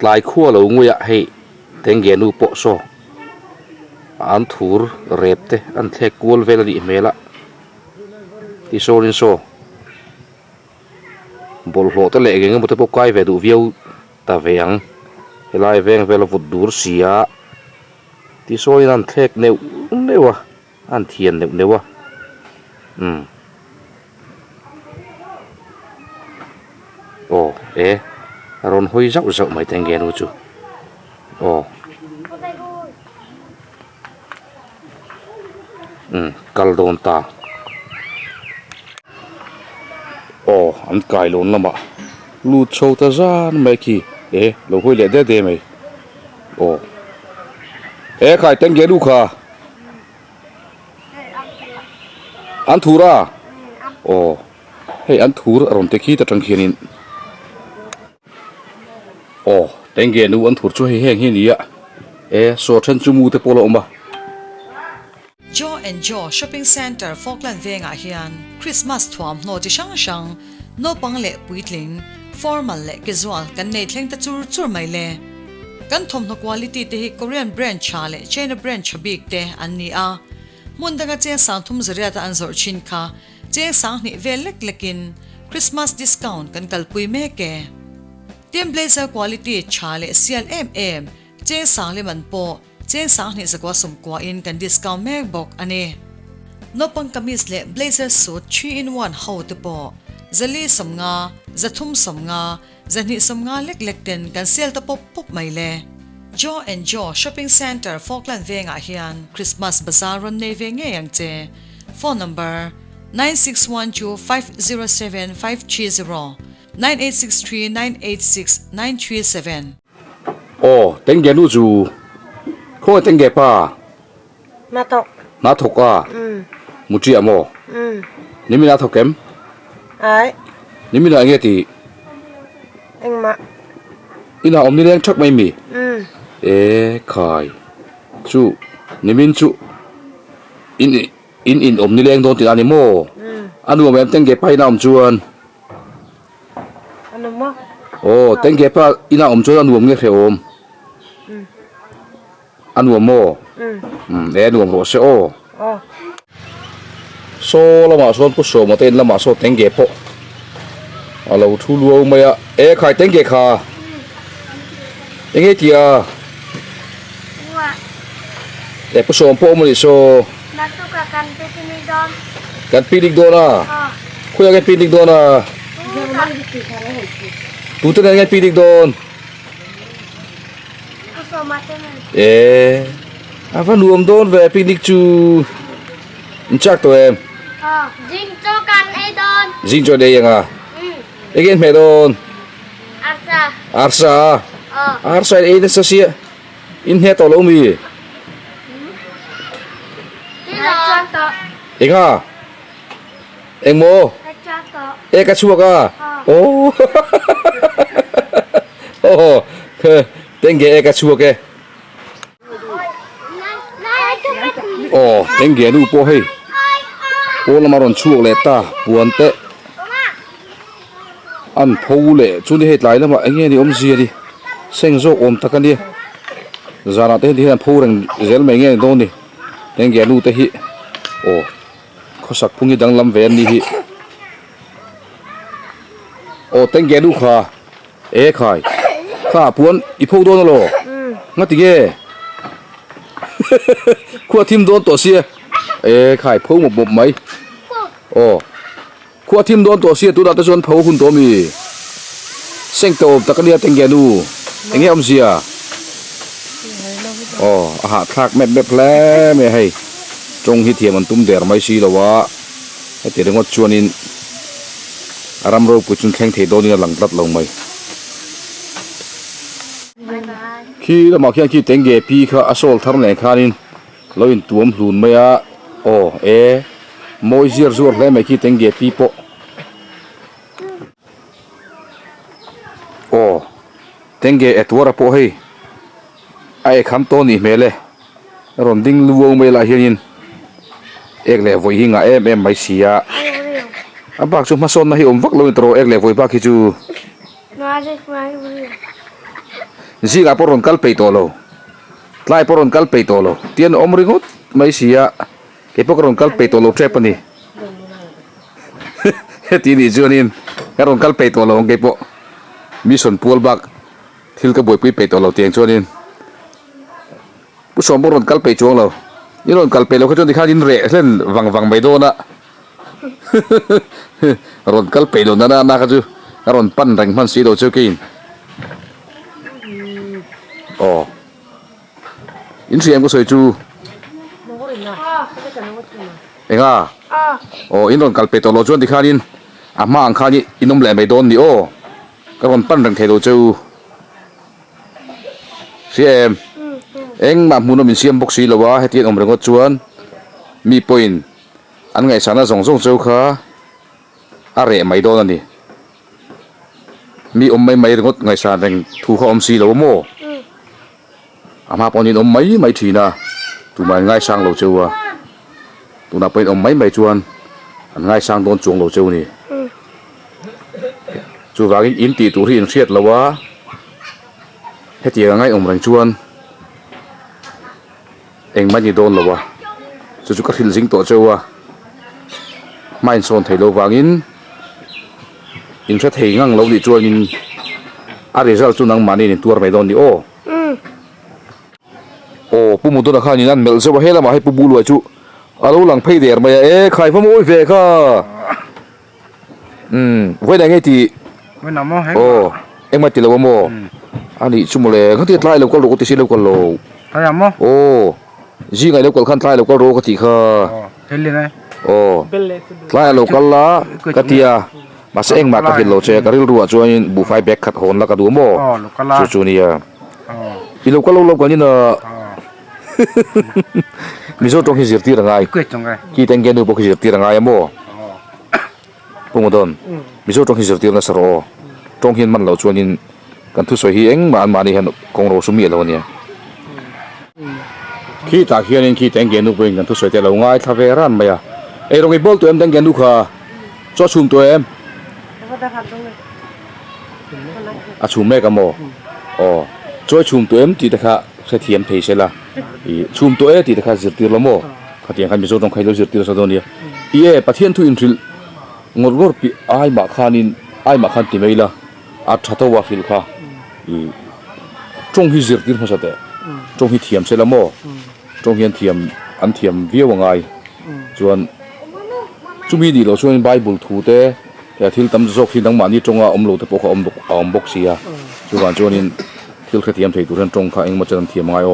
ลายขั้วเรางวยให้เต็งเกนูโปโซอันทูร์เร็บเตอันเทกูลเวลดีเมละที่โซลินโซบอลโหตะเละเก่งบุตรปกไก่เวดูวิวตาเวียงเฮลายเวียงเวลฟุดดูร์เสียที่โซลินอันเทกเนวะอันเทียนเนวะโอ้รอนหอยจักไม่เต็งเกนูจูโอ้กัลโดนตาโอ้อันไกลลงละมะลูดโชว์ตาจานไม่ขี้เราคุยเล่นได้ไหมโอ้ใครเต็งเกนูค่ะอันทูระโอ้ให้อันทูระรอนเตขี้ตะจังเขียนินโอ้เต็งเกนูอันทูช่วยให้แห้งให้นี่อะโซชันจูมูเตโปโลอมบะJaw and Jaw Shopping Center Falkland Venga hian Christmas thuam no chi sang no pangle puitlin formal le casual kan nei thleng ta chur mai le kan thom no quality te hi Korean brand chale China brand chabik te anni a mundaga che sang thum zaria ta anzor chin kha che sang ni vel lek lekin Christmas discount kan kalpui me ke tem blazer quality chale CLMM che sang le man po chen sang ni zakwa sum kwa in kan discount mek bok ane no pang kamis le blazer suit 3 in 1 how te po zali samnga zathum samnga zani samnga lek lek ten kan sel ta pop mai le Jaw and Jaw Shopping Center Falkland Venga hian Christmas Bazaar ron nei ve nge yang che phone number 9612507530 9863986937 โอ้เต็งเกนูจูเขาเต็งเกป้านาทกอ่ะมุจิอะโมนี่มีนาทกเข็มนี่มีนาเงี้ยตีเอ็งมาอินาอมนี่เลี้ยงชักไม่มีขายจูนี่มินจูอินอมนี่เลี้ยงโดนติดอันนี้โมอันนู้นแบบเต็งเกป้าอินาอมจวนอันนู้นมั้งโอ้เต็งเกป้าอินาอมจวนอันนู้นเงี้ยเขียวอมอันนู้นโมนู้นโรเซโอโซละมาโซนผู้โซมาเต้นละมาโซเต็งเกปอะเราทูลัวไม่อะใครเต็งเกขายังไงที่ผู้โซมพวกมันโซนักตุกกันไปที่นี่ดอนกันปีนิกโดนะคุยกันปีนิกโดนะตูเต้นกันปีนิกโดนผู้โซมาเต้นapa nuam don về picnic chu chắc tụi em Jin cho can ai don Jin cho đây yang again mẹ don Arsa ấy là sao xia in hết tàu lâu mi anh à anh mô cái chuột à ô tên ghé cái chuột kìa ต็งเกนูโปให้โปละมารอนชั่วเลยตาปวนเตะอันพูเละจุดที่เหตุไหลแล้วมาไอ้เงี้ยนี่อมเสียดิเซ็งโซอมตะกันดิจานาเตะที่นั่นพูเรื่องเจลไม่เงี้ยโดนดิเต็งเกนูเตะฮิเขาสักพุ่งยี่ดังลำเวนนี่ฮิเต็งเกนูขาขายข้าปวนอีพูโดนแล้วงั้นติเก้ขั้วทิมโดนตัวเสียขายพูหมบไหมขั้วทิมโดนตัวเสียตัวดัตชนพูคุณตัวมีเซ็งโตตะกันเดียเต็งแกดูเอ็งเงี้ยอมเสียอาหารทักเม็ดแบบแผลไม่ให้จงฮิตเทียมันตุ้มเดือดไม่ซีหรอวะให้เตะงดชวนินอารมณ์โรคกุจุนแข็งเทโดนี่หลังตัดลงไหมขี้แล้วมาขี้เต็งเกปีข้าอโศกทำแหล่งข้านินเราอินตัวมหลุนไม่อะมวยเสียร์ส่วนแล้วไม่ขี้เต็งเกปีโปเต็งเกตัวระโปให้ไอ้คำโตนี่เมล่รอนดิ้งลูงไม่ละเฮียนินเลยวัยหิงอ่ะไม่เสียบักจุมาโซนนะฮิวักลอยตัวเลยวัยบักฮิจู ziga poron kal pe to lo tlai poron kal pe to lo tian om ringot mai sia ke poron kal pe to lo trep ani heti ni jonin karon kal pe to lo ke po mission pol bak thil ka boi pui pe to lo tiang chonin pu som poron kal pe chong lo iron kal pe lo ka chon dikha din re len wang mai do na ron kal pe do na na ka chu karon pan rang man si do chu kin in siam ko soi chu enga in ron kal pe to lo chon dikha din ama ang kha ni inom le mai don ni karon pan rang the do chu siam eng ma mun min siam box si lo wa hetian om rangot chuan mi point an ngai sana zong chau kha are mai don ani mi om mai rangot ngai sa reng thu kha om si lo mo ama ponin om mai thina tu mai ngai sang lo chau wa tu na point om mai chuan an ngai sang don chung lo chau ni chu wagin in ti tu rin riat lo wa hetian ngai om rang chuan eng mani don lo wa chu ka thil jing to chewa main son thailo wangin in tha thei ngang lo ni chuan in a result chu nang mani ni tur mai don ni pu mu do na kha ni nan mel chewa hela ma hai pu buluai chu alo lang phei der mai khai phom oi ve kha voi dai ngai ti voi na mo hai eng ma ti lo mo ani chu mo le khati tlai lo ko lo ko ti si lo ko lo ta mo ji ngai lo ko khan tlai lo ko ro ko ti kha heli nai tlai lo ko la ka tia ma se eng ma ka hil lo che ka ril ruwa chuan bu fai back khat hon la ka du mo lo ka la chu ni ya i lo ko lo ko ni na mi zo tong hi zir ti rangai ku chong ga ki teng gen bu ko zir ti rangai mo pung don mi zo tong hi zir ti na saro tong hin man lo chuan in kan thu so hi eng ma ni han kong ro su mi lo ni khi ta hian in khi teng gen nu bring kan thu so te lo ngai tha ve ran ma ya e rong i bol tu em teng gen nu kha cho chum tu em a chum me ka mo cho chum tu em ti ta kha se thiam thei se la i chum tu e ti ta kha zir tir lo mo kha tiang kan mi zo tong khai lo zir tir sa don ya i e pathian thu in thil ngor pi ai ma khan ti mai la a tha to wa fil kha i chong hi zir tir ma sa te chong hi thiam se la mo chong hian thiam an thiam viau ngai chuan chumi ni lo chuan bible thu te ya thil tam zok hi nang mani chonga om lo te po kha om bok sia chuan chuan in thil kha thiam thei tu ran chong kha eng ma chan thiam ngai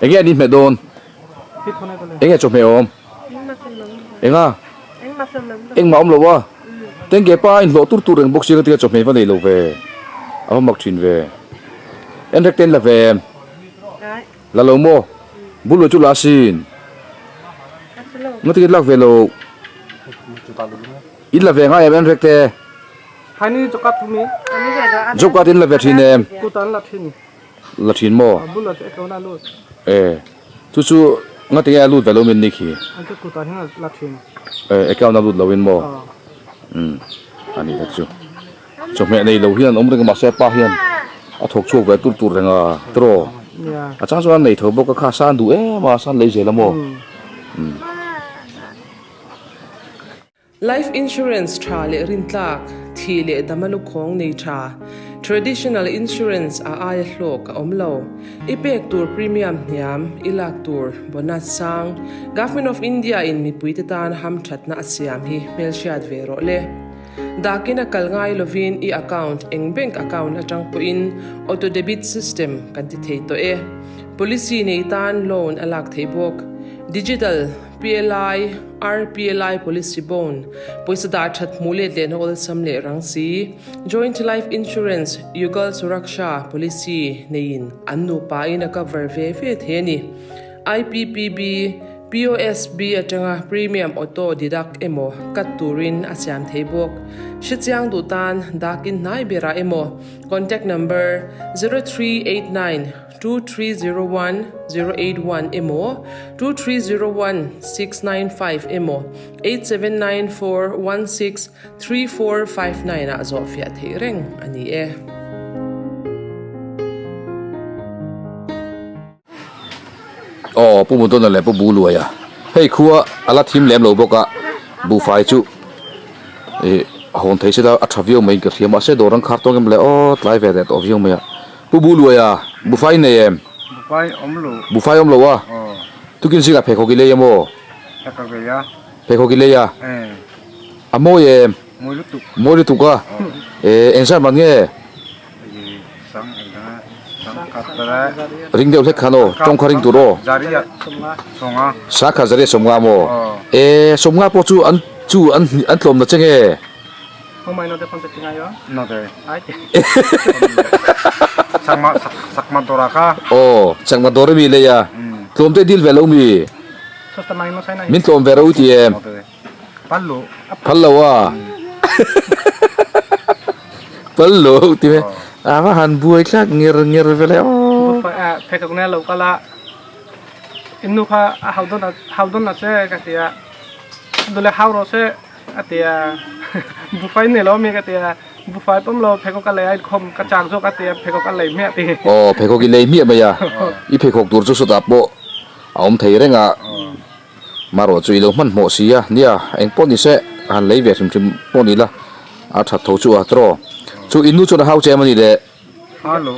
enge ni me don enge chom me om enga eng ma om lo wa teng ge pa in lo tur reng bok sia ka chom me va nei lo ve a mak thin ve en rek ten la ve la lo mo bulu chu la sin ngati lak ve lo in la ve nga em en rek te hani jokat thumi jokat in la ve thin em ku tan la thin mo bulu che ko na lu chu ngati ya lu ve lo min ni khi an ku tan hin la thin account na lu lo in mo ani ta chu chom me nei lo hian om reng ma se pa hian a thok chu ve tur renga tro a chang chuan nei tho bok kha san du ma san lei je la mo Life insurance tra le rintlak thi le damalu khong nei tra traditional insurance a ai hlok omlo ipek tur premium niam ilak tur bonus sang government of India in mi puitetan ham thatna asiam hi melshiat vero le dakina kalngai lovin I account eng bank account atang po in auto debit system kan ti thei to policy nei tan loan alak theibok digital PLI RPLI policy bone poisa da that mule len ol samle rangsi joint life insurance yugal suraksha policy nein annu pa in a cover ve theni IPPB POSB atanga premium auto deduct emo katurin asyam theibok shityang dutan dakin nai bera emo contact number 03892301-081 emo 2301-695 emo 8794163459 a zofia theireng ani อ๋อผู้บุญต้นนั่นแหละผู้บูรวยอ่ะเฮ้ยครัวอะไรทีมแหลมเราบอกอ่ะบูไฟจูหงไทยเสร็จอัฐวิวไม่กระเทียมมาเสร็จโดนขาดตรงกันเลยอ๋อไลฟ์แต่ตัววิวไม่อ่ะผู้บูรวยอ่ะบูไฟเนี่ยไปอมลู บูไฟอมโลวะทุกคนสิกับเพคโคกิเลยมั้งเพคโคกิเลยอ่ะอ่ะโมยโมยตุกอ่ะเอ็นซ่ามันเนี่ยริงเดียวเล็กขนาดจงคาริงตัวโรสักขจริญสมงาโมสมงาพอจูอันลมนะเจ๊งทำไมเราจะคนจะยังไงวะนั่นเองไอ้สักมาตัวราคาโอ้สักมาตัวมีเลยอ่ะลมเตดิลเวลมีสุดท้ายมันใช่ไหมมินลมเวลอุติเอ็มพัลโลวะพัลโลอุติเอ็มว่าหันบุยชักเงียบไปแล้วเพคเนี่ยเราก็ละอินนูพาฮาวดอนน่ะเซ่กันที่ดูแลฮาวโรเซ่อะที่บุฟเฟ่เนี่ยเรามีกันที่บุฟเฟ่ผมเราเพคกันเลยไอ้คอมกระจางโซกันที่เพคกันเลยเมียที่โอ้เพคกันเลยเมียไปอ่ะอีเพคตัวสุดๆบ่เอาผมถือเรื่องอ่ะมารอจุยลงมันหมดสิอ่ะเนี่ยเอ็งป้อนนี่เซ่หันเลยเวทชิมป้อนนี่ละอาทัดทูชัวตรอจูอินนูจูน่ะฮาวเจมันนี่แหละฮัลโหล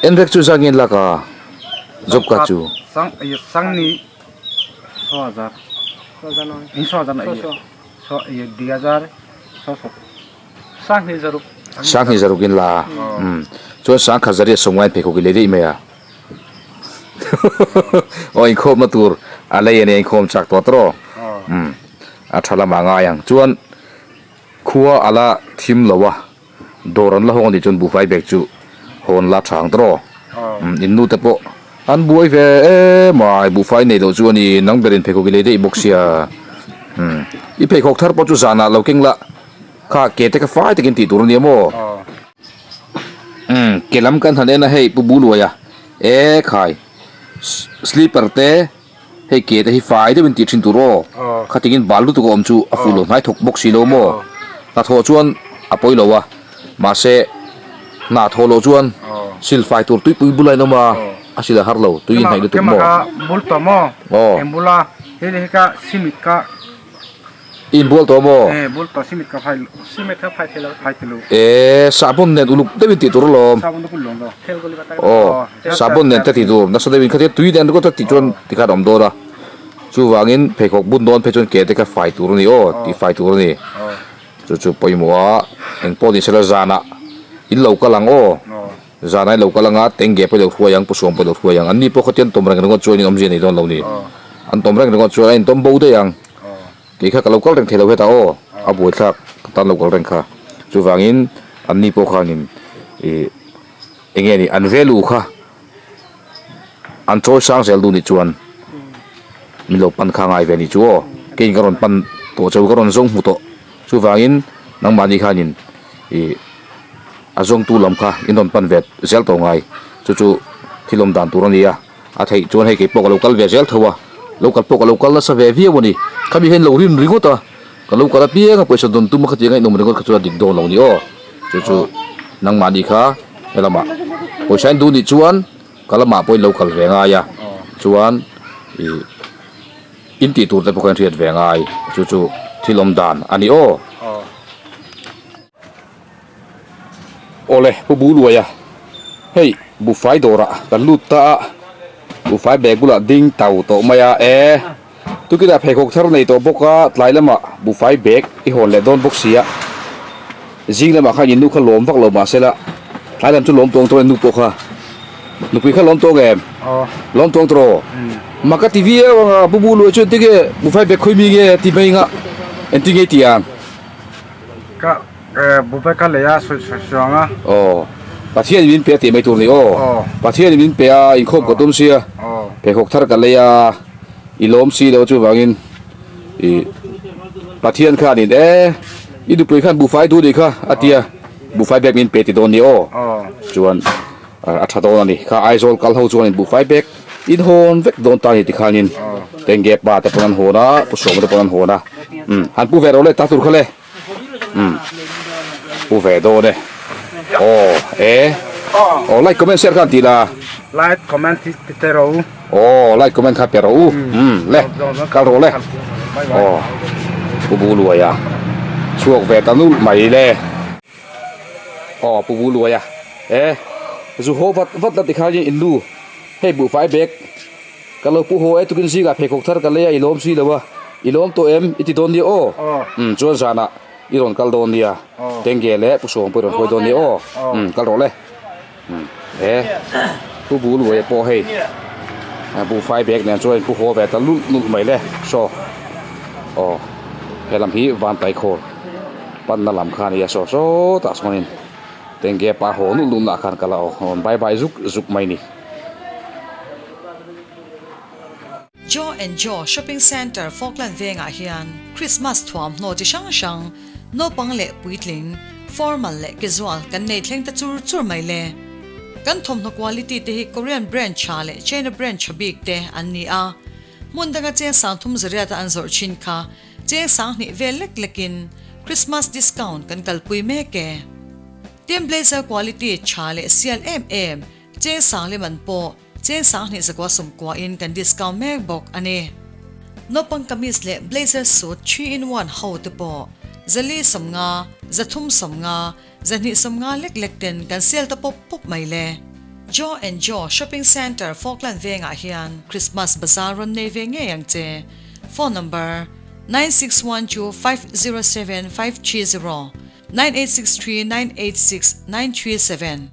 เอ็นเร็กจูจังยินละก็จบกันจูสังนี่2000นี่2000สังนี่จะรู้สังนี่จะรู้กินละจวนสังขจริญสมัยเพคกิเลดีไหมอ่ะโอ้ยคมมาตูร์อะไรเนี่ยคมจากตัวตรออัฐละมางายังจวนขัวอะไรทีมละวะโดรันละห้องดิจนบุฟไฟเบกจูฮอนละทางตรออินนูเตปออันบุยเวมาบุฟไฟเนี่ยเราจวนนี่นังเบรินเพคกิเลดีบ็อกเซียอีเพคอกทาร์ปจูซานาเราเก่งละข้าเกตก็ไฟตะกินตีตัวนี้มั้งเกลัมกันทันเดนะให้ปูบูลวยอ่ะใครสลีปเปอร์เต้ให้เกตให้ไฟได้เป็นตีชินตัวโรข้าตะกินบาลูตัวอมจูอฟูโลไม่ถูกบ็อกซี่โลมั้งถ้าทัวจวนอปอยโลวะมาเซนาโทโลจวนซิลไฟตัวตุยปุยบุไลนมาอาศิลาฮาร์โลตุยให้ดูตัวมั้งบุลตัวมั้งเอ็มบุลาเฮ้ยก็ซิมิกะอินบัวตัวมั้งบุลตัวซิมิกะไฟเทโลซาบุนเน็ตอุลุได้เป็นตีตัวลมซาบุนตัวลมก็โอ้ซาบุนเน็ตแต่ตีตัวนักแสดงเขาจะตุยเดนก็ตัดตีจวนตีขาดอมโดระจู่วางินเพคกบุนโดนเพจนเกตก็ไฟตัวนี้โอ้ตีไฟตัวนี้จู่ปอยมัวเอ็งปอดีเซลจานะอินเหล่ากำลังโอ้จานะเหล่ากำลังอ่ะเต็งเก็บไปเหล่าทัวยังผู้ส่งไปเหล่าทัวยังอันนี้พวกเขาเตียนต้มแรงกันก็ช่วยนี่อมเจนี่โดนเหล่านี้อันต้มแรงกันก็ช่วยอันต้มบูได้ยังกี่ข้ากับเหล่าก็แรงเทเลเวต้าโอ้อาบุยทักตันเหล่าก็แรงข้าจู่วางินอันนี้พวกเขานี่เอ็งเงี้ยนี่อันเวลูข้าอันโจช่างเซลดูนี่จวนมีเหล่าปันข้างไอเวนี่จัวเก่งกระรอนปันตัวเจ้ากระรอนส่งหูโตจู่วางินนังมาดีข้านินอาจงตูลมข้าอินโดนปันเวทเซลตัวไงจู่ที่ลมด่านตัวนี้อ่ะอาทิตย์จวนให้เก็บปกโลกัลเวทเซลทัวโลกัลปกโลกัลละสเวฟีวันนี้ข้ามีเห็นโลรินริงก์ตัวก็โลกัลเปียก็ไปสะดุนตุ้มขัดยังไงนุ่มริงก์ขัดตัวดิ่งโดนเหล่านี้อ๋อจู่นังมาดีข้าเฮลมาไปใช้ดูนี่จวนก็ละมาไปโลกัลเวงไงอ่ะจวนอินติตัวแต่พวกเขาเรียนเวงไงจู่ที่ลมด่านอันนี้อ๋อโอเล่ผู้บูรวยอ่ะเฮ้ยบุฟไฟโดระกันลุตตาบุฟไฟเบกุละดิ้งเต่าโตมายาตุกิดาเพคกทาร์ในตัวบกะไล่ละมาบุฟไฟเบกอีหอนเลดอนบกเสียจิงละมาข้ายินนุขลมฟักลมมาเสละไล่ลำจุลมตรงตัวนุปกะนุปีข้าลมตัวแกมลมตรงตัวมากัทีวีว่าผู้บูรวยช่วยติเกบุฟไฟเบกคุยมีเกทีไปงะเอ็นติเกตียงก็บุฟเฟ่กันเลยอ่ะสวยๆอ่ะโอ้ประเทศนี้เป็นเปียไม่ตัวนี้โอ้ประเทศนี้เป็นเปียอินคบกับตุ้มเสียเปียหกทาร์กันเลยอ่ะอีล้มสีแล้วจู่ว่ากินประเทศข้านี่อีดูเปลือยข้าบุฟเฟ่ดูดิค่ะอาเตียบุฟเฟ่แบบนี้เปียติดตัวนี้โอ้จวนอัฐตัวนี่ข้าไอโซลกัลเฮาจวนบุฟเฟ่แบบอินโฮนเวกโดนตานี่ติข้านินเต็งเก็บบาแต่ปนันโหนะผู้ส่งแต่ปนันโหนะหันผู้เวรเราเลยตัดตุ่เขาเลยผู้เวรโดนเลยโอ้ไล่ก็ไม่เสียกันทีละ light comment titero oh like comment kha pero le kal ro le oh Buluaia chuak ve tanul mai le oh Buluaia zu ho vat la dikhal je indu hey bu fai bek kalau pu ho tu kin si ga phekok thar ka le ilom si lewa ilom to em iti don di o chon sana iron kal don dia tenge le pu song pu ron hoi don ni o kal ro le Buluaia po hey bu fai bek ne choi pu ho ve ta lu mai le so oh helam hi van tai khol pan na lam khan ya so ta sonin tenge pa ho nu na khan kala on bye bye zuk mai ni Jaw and Jaw Shopping Center Falkland venga hian Christmas thuam no chi shang no pangle puitling formal le casual kan nei thleng ta chur mai le kan thom no quality te hi Korean brand cha le China brand chabik te an ni a mundaga che sang thum zaria ta an zor chin kha che sang ni velek lekin Christmas discount kan kalpui me ke tem blazer quality cha le CLM che sang le man po che sang ni zakwa sum kwa in kan discount me bok ane no pang kamis le blazer suit 3-in-1 how te po zali somnga zathum somnga zani somnga lek ten kan sel ta pop mai le Jaw and Jaw Shopping Center Falkland venga hian Christmas bazaar ron nei ve nge yang che phone number 9612507530 9863986937